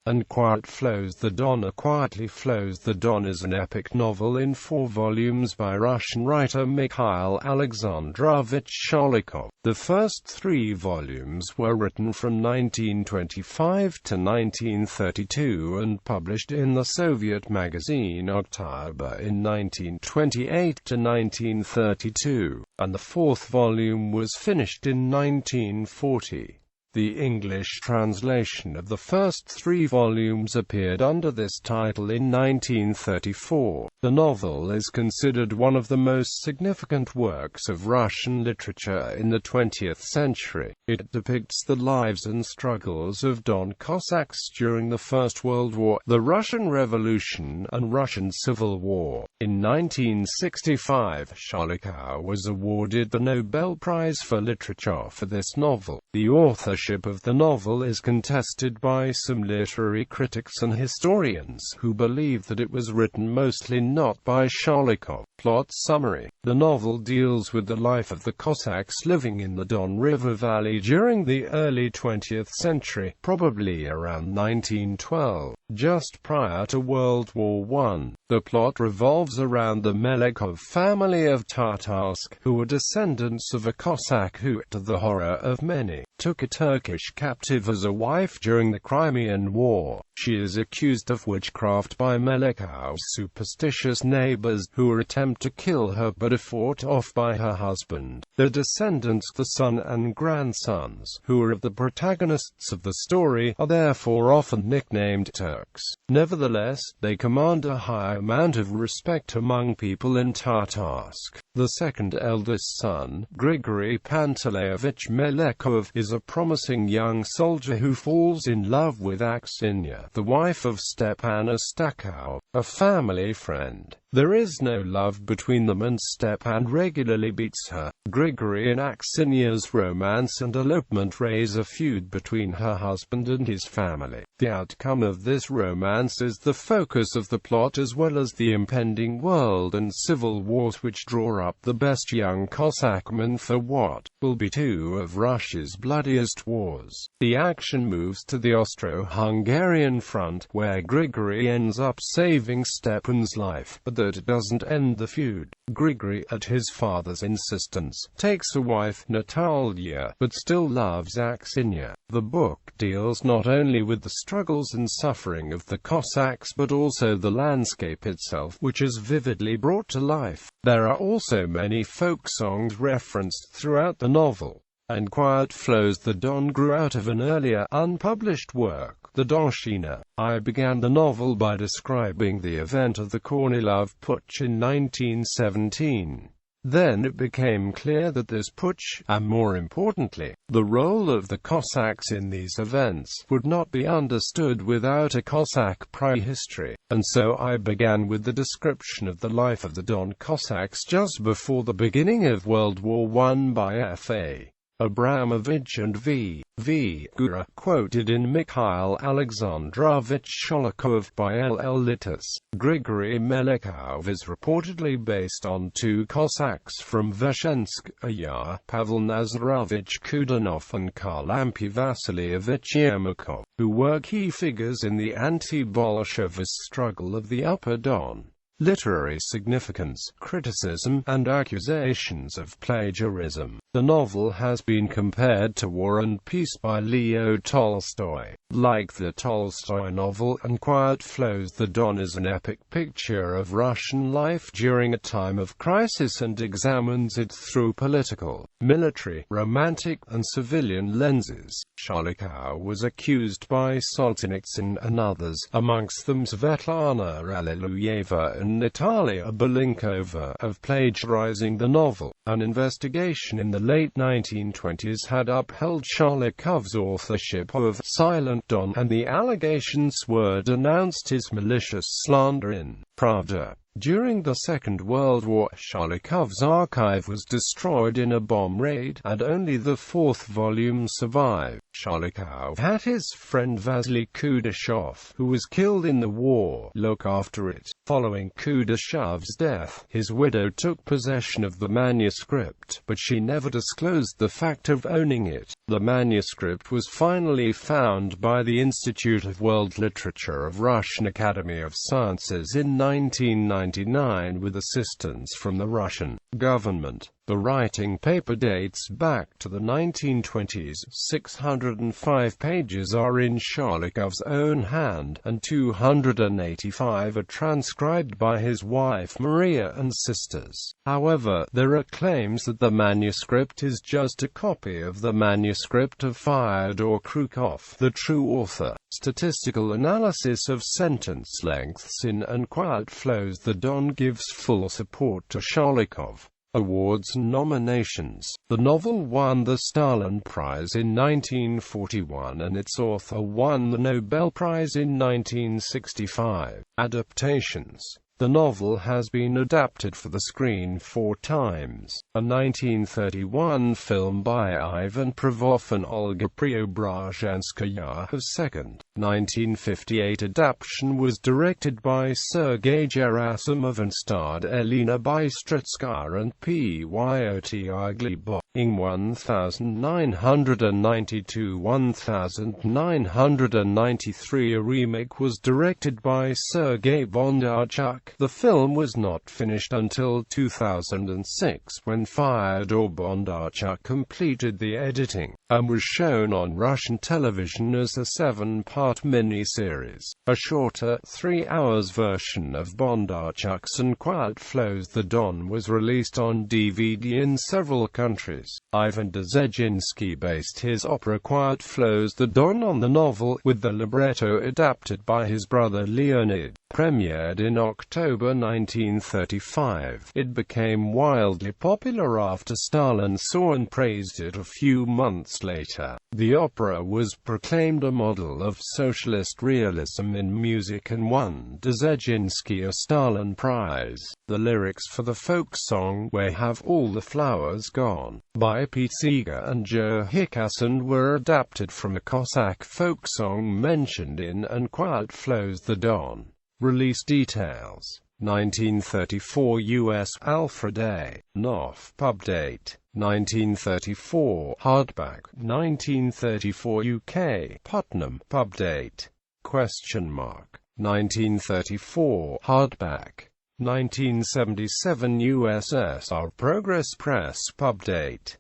and Quiet Flows the Don. A Quietly Flows the Don is an epic novel in 4 volumes by Russian writer Mikhail Aleksandrovich Sholokhov. The first 3 volumes were written from 1925 to 1932 and published in the Soviet magazine Oktyabr in 1928 to 1932, and the 4th volume was finished in 1940. The English translation of the first 3 volumes appeared under this title in 1934. The novel is considered one of the most significant works of Russian literature in the 20th century. It depicts the lives and struggles of Don Cossacks during the First World War, the Russian Revolution, and Russian Civil War. In 1965, Sholokhov was awarded the Nobel Prize for Literature for this novel. The authorship of the novel is contested by some literary critics and historians who believe that it was written mostly not by Sholokhov. Plot summary. The novel deals with the life of the Cossacks living in the Don River Valley during the early 20th century, probably around 1912, just prior to World War I. The plot revolves around the Melekhov family of Tartarsk, who are descendants of a Cossack who, to the horror of many, took a Turkish captive as a wife during the Crimean War. She is accused of witchcraft by Melekhov's superstitious neighbors, who attempt to kill her but are fought off by her husband. The descendants, the son and grandsons, who are of the protagonists of the story, are therefore often nicknamed Turks. Nevertheless, they command a high amount of respect among people in Tartarsk. The second eldest son, Grigory Panteleyevich Melekhov, is a promising young soldier who falls in love with Aksinya, the wife of Stepan Astakov, a family friend. There is no love between them and Stepan regularly beats her. Grigory and Aksinya's romance and elopement raise a feud between her husband and his family. The outcome of this romance is the focus of the plot, as well as the impending world and civil wars which draw up the best young Cossackmen for what will be 2 of Russia's bloodiest wars. The action moves to the Austro-Hungarian front, where Grigory ends up saving Stepan's life, but that doesn't end the feud. Grigory, at his father's insistence, takes a wife, Natalia, but still loves Aksinya. The book deals not only with the struggles and suffering of the Cossacks but also the landscape itself, which is vividly brought to life. There are also many folk songs referenced throughout the novel. And Quiet Flows the Don grew out of an earlier, unpublished work, The Donshchina. I began the novel by describing the event of the Kornilov Putsch in 1917. Then it became clear that this putsch, and more importantly, the role of the Cossacks in these events, would not be understood without a Cossack prehistory. And so I began with the description of the life of the Don Cossacks just before the beginning of World War I by F.A. Abramovich and V.V. Gura, quoted in Mikhail Aleksandrovich Sholokhov by L.L. Litus. Grigory Melekhov is reportedly based on 2 Cossacks from Veshchensk, Yar, Pavel Nazarovich Kudanov and Karlampy Vasilievich Yermakov, who were key figures in the anti-Bolshevist struggle of the Upper Don. Literary significance, criticism, and accusations of plagiarism. The novel has been compared to War and Peace by Leo Tolstoy. Like the Tolstoy novel, And Quiet Flows the Don is an epic picture of Russian life during a time of crisis and examines it through political, military, romantic, and civilian lenses. Sholokhov was accused by Solzhenitsyn and others, amongst them Svetlana Alliluyeva and Natalia Belinkova, of plagiarizing the novel. An investigation in the late 1920s had upheld Sholokhov's authorship of Silent Don, and the allegations were denounced as malicious slander in Pravda. During the Second World War, Sholokhov's archive was destroyed in a bomb raid, and only the 4th volume survived. Sholokhov had his friend Vasily Kudashov, who was killed in the war, look after it. Following Kudashov's death, his widow took possession of the manuscript, but she never disclosed the fact of owning it. The manuscript was finally found by the Institute of World Literature of Russian Academy of Sciences in 1999 with assistance from the Russian government. The writing paper dates back to the 1920s. 605 pages are in Sholokhov's own hand, and 285 are transcribed by his wife Maria and sisters. However, there are claims that the manuscript is just a copy of the manuscript of Fyodor Krukov, the true author. Statistical analysis of sentence lengths in And Quiet Flows the Don gives full support to Sholokhov. Awards and nominations. The novel won the Stalin Prize in 1941 and its author won the Nobel Prize in 1965. Adaptations. The novel has been adapted for the screen 4 times. A 1931 film by Ivan Prevov and Olga Preobrazhenskaya of second. 1958 adaptation was directed by Sergei Gerasimov and starred Elena Bystritskaya and Pyotr Glebov. In 1992–1993 a remake was directed by Sergei Bondarchuk. The film was not finished until 2006 when Fyodor Bondarchuk completed the editing, and was shown on Russian television as a 7-part mini-series. A shorter, 3 hours version of Bondarchuk's And Quiet Flows the Don was released on DVD in several countries. Ivan Dzerzhinsky based his opera Quiet Flows the Don on the novel, with the libretto adapted by his brother Leonid. Premiered in October 1935, it became wildly popular after Stalin saw and praised it a few months later. The opera was proclaimed a model of socialist realism in music and won Dzerzhinsky a Stalin Prize. The lyrics for the folk song Where Have All the Flowers Gone by Pete Seeger and Joe Hickerson were adapted from a Cossack folk song mentioned in And Quiet Flows the Don. Release details. 1934 US Alfred A. Knopf pub date. 1934 hardback. 1934 UK Putnam pub date. 1934 hardback. 1977 USSR Progress Press pub date.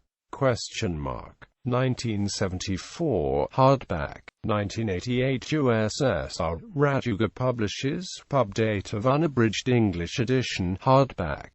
1974 hardback. 1988 USSR Raduga Publishers pub date of unabridged English edition hardback.